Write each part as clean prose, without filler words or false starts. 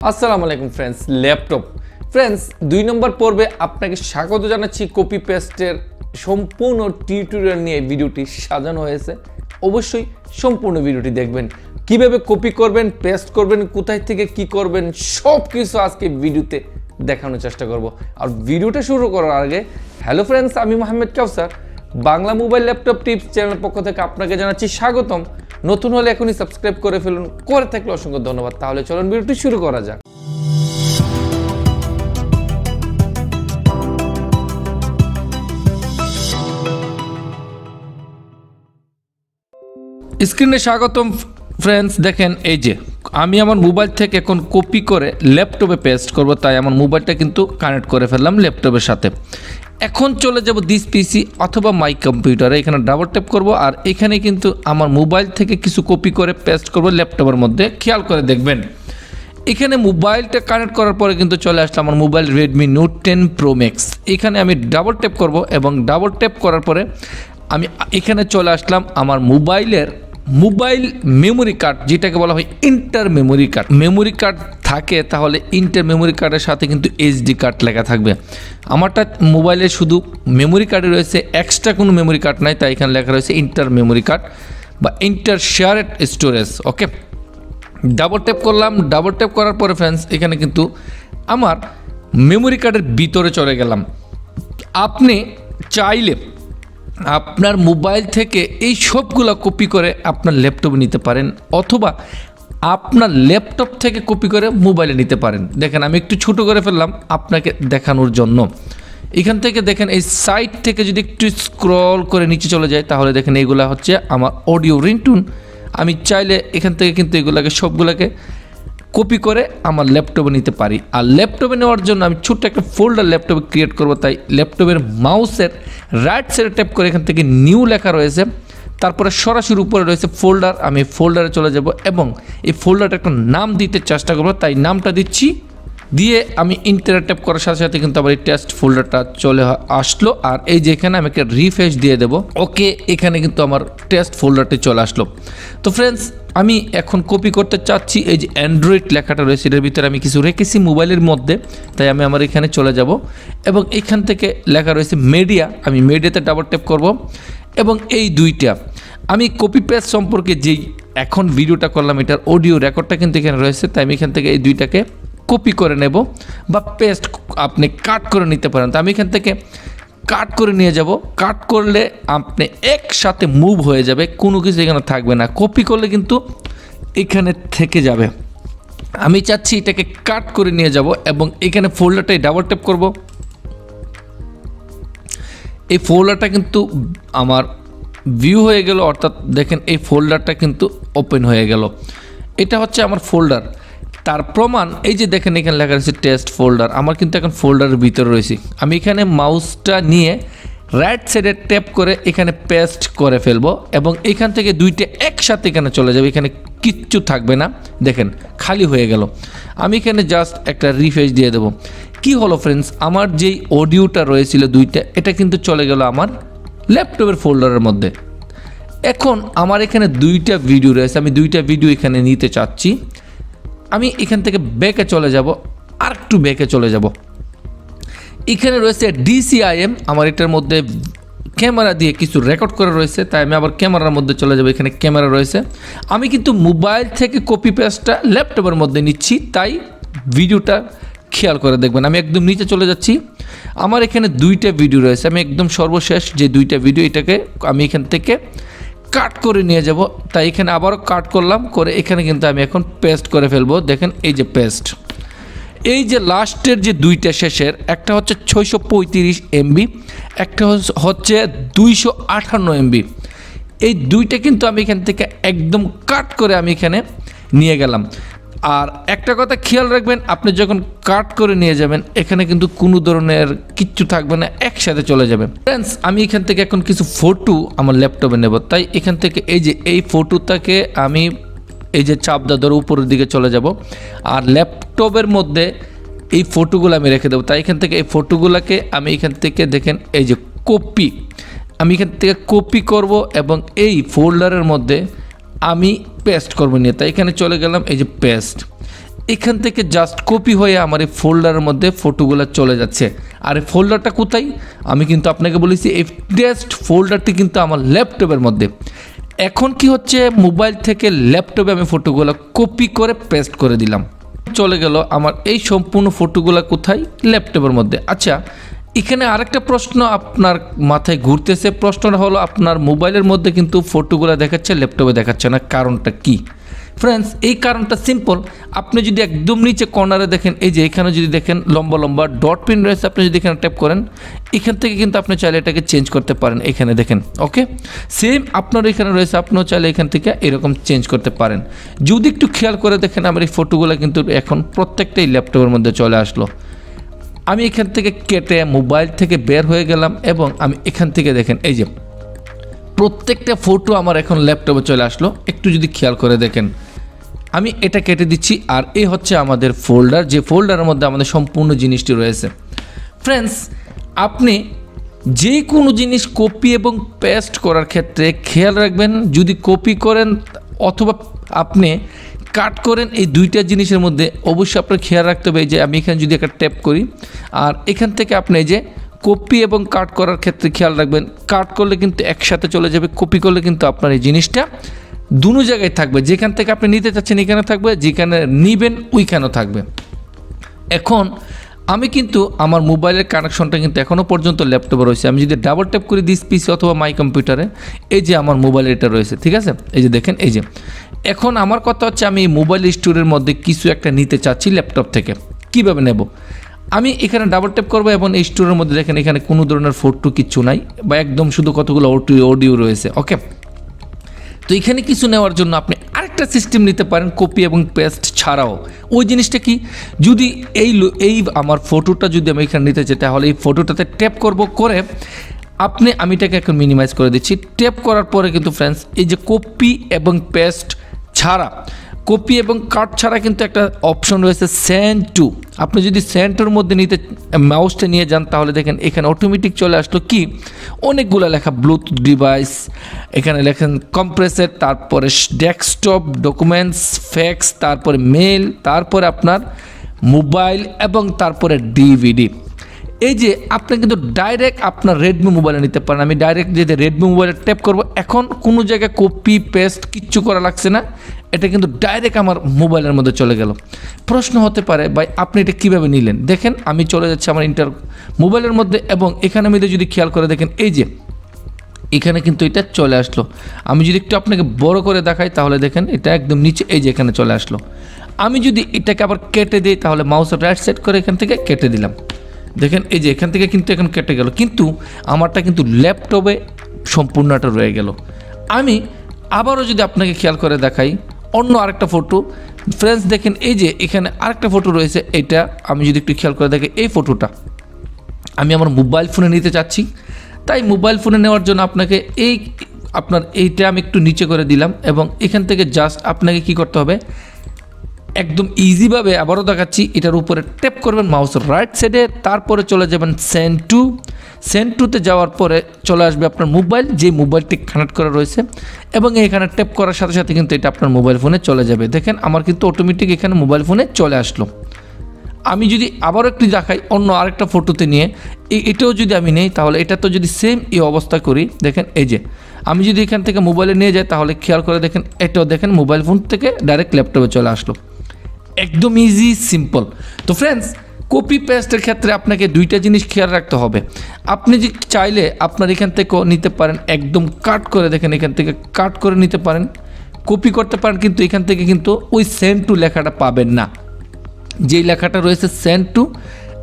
আসসালামু আলাইকুম friends, laptop friends 2 নম্বর পর্বে আপনাকে স্বাগত জানাচ্ছি। কপি পেস্টের সম্পূর্ণ টিউটোরিয়াল নিয়ে ভিডিওটি সাজানো হয়েছে। অবশ্যই সম্পূর্ণ ভিডিওটি দেখবেন, কিভাবে কপি করবেন, পেস্ট করবেন, কোথায় থেকে কি করবেন, সব কিছু আজকে ভিডিওতে দেখানোর চেষ্টা করব। আর ভিডিওটা শুরু করার আগে হ্যালো ফ্রেন্ডস, আমি মোহাম্মদ কাউসার, বাংলা মোবাইল ল্যাপটপ টিপস চ্যানেলের পক্ষ থেকে আপনাকে জানাচ্ছি স্বাগতম। নতুন হলে এখনই সাবস্ক্রাইব করে ফেলুন, করে থাকলে অসংখ্য ধন্যবাদ। তাহলে চলুন ভিডিওটি শুরু করা যাক। স্ক্রিনে স্বাগতম ফ্রেন্ডস। দেখেন, এই যে আমি আমার মোবাইল থেকে এখন কপি করে ল্যাপটপে পেস্ট করব, তাই আমার মোবাইলটা কিন্তু কানেক্ট করে ফেললাম ল্যাপটপের সাথে। এখন চলে যাব দিস পিসি অথবা মাই কম্পিউটারে, এখানে ডাবল ট্যাপ করব আর এখানে কিন্তু আমার মোবাইল থেকে কিছু কপি করে পেস্ট করব ল্যাপটপের মধ্যে। খেয়াল করে দেখবেন, এখানে মোবাইলটা কানেক্ট করার পরে কিন্তু চলে আসলো আমার mobile Redmi note 10 pro max. এখানে আমি ডাবল ট্যাপ করব এবং ডাবল ট্যাপ করার পরে আমি এখানে চলে আসলাম আমার মোবাইল মেমোরি কার্ড, যেটাকে বলা হয় inter memory card. Memory card থাকে তাহলে ইন্টার মেমোরি কার্ডের সাথে কিন্তু এইচডি কার্ড লেখা থাকবে। আমারটা মোবাইলে শুধু মেমোরি কার্ডে রয়েছে, এক্সট্রা কোনো মেমোরি কার্ড নাই, তাই এখানে লেখা রয়েছে ইন্টার মেমোরি কার্ড বা ইন্টার শেয়ারেড স্টোরেজ। ওকে, ডাবল ট্যাপ করলাম। ডাবল ট্যাপ করার পরে ফ্রেন্ডস এখানে কিন্তু আমার মেমোরি কার্ডের ভিতরে চলে গেলাম। আপনি চাইলে আপনার মোবাইল থেকে এই সবগুলো কপি করে আপনার ল্যাপটপে নিতে পারেন, অথবা আপনার ল্যাপটপ থেকে কপি করে মোবাইলে নিতে পারেন। দেখেন, আমি একটু ছোট করে ফেললাম আপনাকে দেখানোর জন্য। এখান থেকে দেখেন, এই সাইড থেকে যদি একটু স্ক্রল করে নিচে চলে যায় তাহলে দেখেন এইগুলা হচ্ছে আমার অডিও রিংটোন। আমি চাইলে এখান থেকে কিন্তু এগুলাকে সবগুলোকে কপি করে আমার ল্যাপটপে নিতে পারি। আর ল্যাপটপে নেওয়ার জন্য আমি ছোট্ট একটা ফোল্ডার ল্যাপটপে ক্রিয়েট করব, তাই ল্যাপটপের মাউসের রাইট সাইডে ট্যাপ করে এখান থেকে নিউ লেখা রয়েছে, তারপরে সরাসরি উপরে রয়েছে ফোল্ডার। আমি ফোল্ডারে চলে যাব এবং এই ফোল্ডারটা একটা নাম দিতে চেষ্টা করব, তাই নামটা দিচ্ছি। দিয়ে আমি ইন্টার ট্যাপ করার সাথে সাথে কিন্তু আবার এই টেস্ট ফোল্ডারটা চলে আসলো। আর এই যে এখানে আমি একটা রিফ্রেশ দিয়ে দেবো। ওকে, এখানে কিন্তু আমার টেস্ট ফোল্ডারটি চলে আসলো। তো ফ্রেন্ডস, আমি এখন কপি করতে চাচ্ছি এই যে অ্যান্ড্রয়েড লেখাটা রয়েছে, এটার ভিতরে আমি কিছু রেখেছি মোবাইলের মধ্যে, তাই আমি আমার এখানে চলে যাব এবং এখান থেকে লেখা রয়েছে মিডিয়া। আমি মিডিয়াতে ডাবল ট্যাপ করব এবং এই দুইটা আমি কপি পেস্ট সম্পর্কে যেই এখন ভিডিওটা করলাম এটার অডিও রেকর্ডটা কিন্তু এখানে রয়েছে, তাই আমি এখান থেকে এই দুইটাকে কপি করে নেব বা পেস্ট আপনি কাট করে নিতে পারেন। তো আমি এখান থেকে কাট করে নিয়ে যাব। কাট করলে আপনি একসাথে মুভ হয়ে যাবে, কোনো কিছু এখানে থাকবে না। কপি করলে কিন্তু এখানে থেকে যাবে। আমি চাচ্ছি এটাকে কাট করে নিয়ে যাব এবং এখানে ফোল্ডারটাই ডাবল ট্যাপ করব। এই ফোল্ডারটা কিন্তু আমার ভিউ হয়ে গেল, অর্থাৎ দেখেন এই ফোল্ডারটা কিন্তু ওপেন হয়ে গেল। এটা হচ্ছে আমার ফোল্ডার। তার প্রমাণ এই যে দেখেন এখানে লেখা রয়েছে টেস্ট ফোল্ডার। আমার কিন্তু এখন ফোল্ডারের ভিতরে রয়েছি। আমি এখানে মাউসটা নিয়ে রাইট সাইডে ট্যাপ করে এখানে পেস্ট করে ফেলবো এবং এখান থেকে দুইটা একসাথে এখানে চলে যাবে, এখানে কিচ্ছু থাকবে না। দেখেন খালি হয়ে গেল। আমি এখানে জাস্ট একটা রিফ্রেশ দিয়ে দেবো। কি হলো ফ্রেন্ডস, আমার যেই অডিওটা রয়েছিল দুইটা, এটা কিন্তু চলে গেল আমার ল্যাপটপের ফোল্ডারের মধ্যে। এখন আমার এখানে দুইটা ভিডিও রয়েছে, আমি দুইটা ভিডিও এখানে নিতে চাচ্ছি। আমি এখান থেকে ব্যাকে চলে যাব, আর একটু ব্যাকে চলে যাব। এখানে রয়েছে DCIM, আমার এটার মধ্যে ক্যামেরা দিয়ে কিছু রেকর্ড করা রয়েছে, তাই আমি আবার ক্যামেরার মধ্যে চলে যাব। এখানে ক্যামেরা রয়েছে। আমি কিন্তু মোবাইল থেকে কপি পেস্টটা ল্যাপটপের মধ্যে নিচ্ছি, তাই ভিডিওটা খেয়াল করে দেখবেন। আমি একদম নিচে চলে যাচ্ছি। আমার এখানে দুইটা ভিডিও রয়েছে, আমি একদম সর্বশেষ যে দুইটা ভিডিও, এটাকে আমি এখান থেকে কাট করে নিয়ে যাব। তাই এখানে আবারও কাট করলাম, করে এখানে কিন্তু আমি এখন পেস্ট করে ফেলবো। দেখেন এই যে পেস্ট। এই যে লাস্টের যে দুইটা শেষের, একটা হচ্ছে 635 MB, একটা হচ্ছে 258 MB। এই দুইটা কিন্তু আমি এখান থেকে একদম কাট করে আমি এখানে নিয়ে গেলাম। আর একটা কথা খেয়াল রাখবেন, আপনি যখন কাট করে নিয়ে যাবেন এখানে কিন্তু কোনো ধরনের কিচ্ছু থাকবে না, একসাথে চলে যাবে। ফ্রেন্ডস, আমি এখান থেকে এখন কিছু ফটো আমার ল্যাপটপে নেব, তাই এখান থেকে এই যে এই ফটোটাকে আমি এই যে চাপ ধরে উপরের দিকে চলে যাব আর ল্যাপটপের মধ্যে এই ফটোগুলো আমি রেখে দেবো। তাই এখান থেকে এই ফটোগুলোকে আমি এখান থেকে দেখেন এই যে কপি, আমি এখান থেকে কপি করব এবং এই ফোল্ডারের মধ্যে আমি পেস্ট করব নিয়ে। তাই এখানে চলে গেলাম, এই যে পেস্ট। এখান থেকে জাস্ট কপি হয়ে আমার এই ফোল্ডারের মধ্যে ফটোগুলো চলে যাচ্ছে। আর এই ফোল্ডারটা কোথায় আমি কিন্তু আপনাকে বলেছি, এই টেস্ট ফোল্ডারটি কিন্তু আমার ল্যাপটপের মধ্যে। এখন কি হচ্ছে, মোবাইল থেকে ল্যাপটপে আমি ফটোগুলো কপি করে পেস্ট করে দিলাম, চলে গেল আমার এই সম্পূর্ণ ফটোগুলো কোথায়, ল্যাপটপের মধ্যে। আচ্ছা, এখানে আরেকটা প্রশ্ন আপনার মাথায় ঘুরতেছে, প্রশ্নটা হলো আপনার মোবাইলের মধ্যে কিন্তু ফটোগুলো দেখাচ্ছে, ল্যাপটপে দেখাচ্ছে না, কারণটা কি? ফ্রেন্ডস, এই কারণটা সিম্পল। আপনি যদি একদম নিচে কর্নারে দেখেন, এই যে এখানে যদি দেখেন লম্বা লম্বা ডট পিন রয়েছে, আপনি যদি এখানে ট্যাপ করেন, এখান থেকে কিন্তু আপনি চাইলে এটাকে চেঞ্জ করতে পারেন। এখানে দেখেন, ওকে, সেম আপনার এখানে রয়েছে, আপনিও চাইলে এখান থেকে এরকম চেঞ্জ করতে পারেন। যদি একটু খেয়াল করে দেখেন, আমার এই ফটোগুলো কিন্তু এখন প্রত্যেকটাই ল্যাপটপের মধ্যে চলে আসলো। আমি এখান থেকে কেটে মোবাইল থেকে বের হয়ে গেলাম এবং আমি এখান থেকে দেখেন, এই যে প্রত্যেকটা ফটো আমার এখন ল্যাপটপে চলে আসলো। একটু যদি খেয়াল করে দেখেন, আমি এটা কেটে দিচ্ছি, আর এই হচ্ছে আমাদের ফোল্ডার, যে ফোল্ডারের মধ্যে আমাদের সম্পূর্ণ জিনিসটি রয়েছে। ফ্রেন্ডস, আপনি যে কোনো জিনিস কপি এবং পেস্ট করার ক্ষেত্রে খেয়াল রাখবেন, যদি কপি করেন অথবা আপনি কাট করেন, এই দুইটা জিনিসের মধ্যে অবশ্যই আপনার খেয়াল রাখতে হবে যে আমি এখানে যদি একটা ট্যাপ করি, আর এখান থেকে আপনি এই যে কপি এবং কাট করার ক্ষেত্রে খেয়াল রাখবেন, কাট করলে কিন্তু একসাথে চলে যাবে, কপি করলে কিন্তু আপনার এই জিনিসটা দুনো জায়গায় থাকবে, যেখান থেকে আপনি নিতে চাচ্ছেন এখানে থাকবে, যেখানে নিবেন ওইখানেও থাকবে। এখন আমি কিন্তু আমার মোবাইলের কানেকশনটা কিন্তু এখনও পর্যন্ত ল্যাপটপে রয়েছে। আমি যদি ডাবল ট্যাপ করি দিস পিসি অথবা মাই কম্পিউটারে, এই যে আমার মোবাইলে এটা রয়েছে, ঠিক আছে, এই যে দেখেন, এই যে এখন আমার কথা হচ্ছে আমি এই মোবাইল স্টোরের মধ্যে কিছু একটা নিতে চাচ্ছি ল্যাপটপ থেকে, কিভাবে নেব? আমি এখানে ডাবল ট্যাপ করবো এবং এই স্টোরের মধ্যে দেখেন এখানে কোনো ধরনের ফটো কিছু নাই, বা একদম শুধু কতগুলো অডিও রয়েছে, ওকে। তো এখানে কিছু নেওয়ার জন্য আপনি আরেকটা সিস্টেম নিতে পারেন, কপি এবং পেস্ট ছাড়াও। ওই জিনিসটা কি, যদি এই আমার ফটোটা যদি আমি এখানে নিতে চাই, তাহলে এই ফটোটাতে ট্যাপ করব, করে আমি এটাকে এখন মিনিমাইজ করে দিচ্ছি। ট্যাপ করার পরে কিন্তু ফ্রেন্ডস, এই যে কপি এবং পেস্ট ছাড়া, কপি এবং কাট ছাড়া কিন্তু একটা অপশন রয়েছে সেন্ড টু। আপনি যদি সেন্ড টুর মধ্যে নিতে মাউসটা নিয়ে যান, তাহলে দেখেন এখানে অটোমেটিক চলে আসলো কি, অনেকগুলো লেখা, ব্লুটুথ ডিভাইস, এখানে লেখেন কম্প্রেসর, তারপরে ডেস্কটপ, ডকুমেন্টস, ফ্যাক্স, তারপরে মেল, তারপরে আপনার মোবাইল এবং তারপরে ডিভিডি। এই যে আপনি কিন্তু ডাইরেক্ট আপনার রেডমি মোবাইলে নিতে পারেন। আমি ডাইরেক্ট যদি রেডমি মোবাইলে ট্যাপ করব, এখন কোনো জায়গায় কপি পেস্ট কিচ্ছু করা লাগছে না, এটা কিন্তু ডাইরেক্ট আমার মোবাইলের মধ্যে চলে গেল। প্রশ্ন হতে পারে, ভাই আপনি এটা কীভাবে নিলেন? দেখেন, আমি চলে যাচ্ছি আমার মোবাইলের মধ্যে এবং এখানে আমি যদি খেয়াল করে দেখেন, এই যে এখানে কিন্তু এটা চলে আসলো। আমি যদি একটু আপনাকে বড় করে দেখাই, তাহলে দেখেন এটা একদম নিচে, এই যে এখানে চলে আসলো। আমি যদি এটাকে আবার কেটে দিই, তাহলে মাউসের রাইট সাইড করে এখান থেকে কেটে দিলাম, দেখেন এই যে এখান থেকে কিন্তু এখন কেটে গেল, কিন্তু আমারটা কিন্তু ল্যাপটপে সম্পূর্ণটা রয়ে গেল। আমি আবারও যদি আপনাকে খেয়াল করে দেখাই অন্য আরেকটা ফটো, ফ্রেন্ডস দেখেন এই যে এখানে আরেকটা ফটো রয়েছে, এটা আমি যদি একটু খেয়াল করে দেখি, এই ফটোটা আমি আমার মোবাইল ফোনে নিতে চাচ্ছি। তাই মোবাইল ফোনে নেওয়ার জন্য আপনাকে এইটা আমি একটু নিচে করে দিলাম এবং এখান থেকে জাস্ট আপনাকে কি করতে হবে, একদম ইজিভাবে আবারও দেখাচ্ছি, এটার উপরে ট্যাপ করবেন মাউসের রাইট সাইডে, তারপরে চলে যাবেন সেন্ড টুতে যাওয়ার পরে চলে আসবে আপনার মোবাইল, যে মোবাইলটি কানেক্ট করা রয়েছে, এবং এখানে ট্যাপ করার সাথে সাথে কিন্তু এটা আপনার মোবাইল ফোনে চলে যাবে। দেখেন আমার কিন্তু অটোমেটিক এখানে মোবাইল ফোনে চলে আসলো। আমি যদি আবারও একটু দেখাই অন্য আরেকটা ফটোতে নিয়ে, এটাও যদি আমি নেই, তাহলে এটা তো যদি সেম এই অবস্থা করি, দেখেন এই যে আমি যদি এখান থেকে মোবাইলে নিয়ে যাই, তাহলে খেয়াল করে দেখেন এটাও দেখেন মোবাইল ফোন থেকে ডাইরেক্ট ল্যাপটপে চলে আসলো, একদম ইজি সিম্পল। তো ফ্রেন্ডস, কপি পেস্টের ক্ষেত্রে আপনাকে দুইটা জিনিস খেয়াল রাখতে হবে। আপনি যে চাইলে আপনার এখান থেকেও নিতে পারেন, একদম কাট করে দেখেন এখান থেকে কাট করে নিতে পারেন, কপি করতে পারেন, কিন্তু এখান থেকে কিন্তু ওই সেন্ড টু লেখাটা পাবেন না। যেই লেখাটা রয়েছে সেন্ড টু,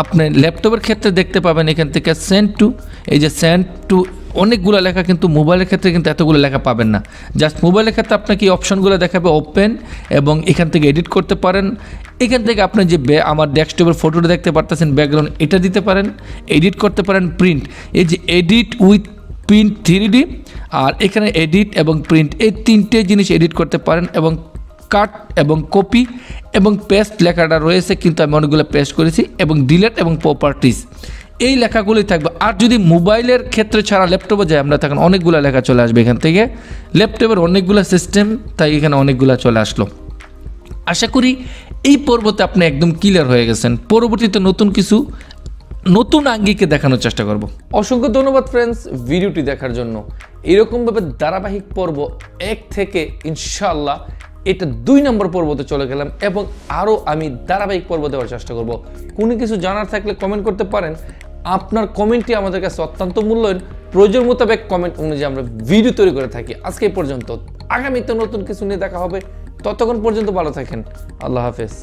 আপনি ল্যাপটপের ক্ষেত্রে দেখতে পাবেন এখান থেকে সেন্ড টু, এই যে সেন্ড টু অনেকগুলো লেখা, কিন্তু মোবাইলের ক্ষেত্রে কিন্তু এতগুলো লেখা পাবেন না। জাস্ট মোবাইলের ক্ষেত্রে আপনাকে এই অপশনগুলো দেখাবে, ওপেন, এবং এখান থেকে এডিট করতে পারেন। এখান থেকে আপনি যে আমার ডেস্কটপের ফটোটা দেখতে পারতেছেন ব্যাকগ্রাউন্ড, এটা দিতে পারেন, এডিট করতে পারেন, প্রিন্ট, এই যে এডিট উইথ প্রিন্ট 3D, আর এখানে এডিট এবং প্রিন্ট, এই তিনটে জিনিস এডিট করতে পারেন, এবং কাট এবং কপি এবং পেস্ট লেখাটা রয়েছে, কিন্তু আমি অনেকগুলো পেস্ট করেছি, এবং ডিলেট এবং প্রপার্টিজ, এই লেখাগুলি থাকবে। আর যদি মোবাইলের ক্ষেত্রে ছাড়া ল্যাপটপে যাই আমরা, তখন অনেকগুলো লেখা চলে আসবে এখান থেকে, ল্যাপটপের অনেকগুলো সিস্টেম, তাই এখানে অনেকগুলো চলে আসলো। আশা করি এই পর্বতে আপনি একদম ক্লিয়ার হয়ে গেছেন। পরবর্তীতে নতুন আঙ্গিকে দেখানোর চেষ্টা করব। অসংখ্য ধন্যবাদ ফ্রেন্ডস ভিডিওটি দেখার জন্য। এরকমভাবে ধারাবাহিক পর্ব 1 থেকে ইনশাআল্লাহ এটা 2 নম্বর পর্বতে চলে গেলাম এবং আরও আমি ধারাবাহিক পর্ব দেওয়ার চেষ্টা করব। কোনো কিছু জানার থাকলে কমেন্ট করতে পারেন। আপনার কমেন্টটি আমাদের কাছে অত্যন্ত মূল্যবান। প্রয়োজন মোতাবেক কমেন্ট অনুযায়ী আমরা ভিডিও তৈরি করে থাকি। আজকে এই পর্যন্ত, আগামীতে নতুন কিছু নিয়ে দেখা হবে। ততক্ষণ পর্যন্ত ভালো থাকেন। আল্লাহ হাফেজ।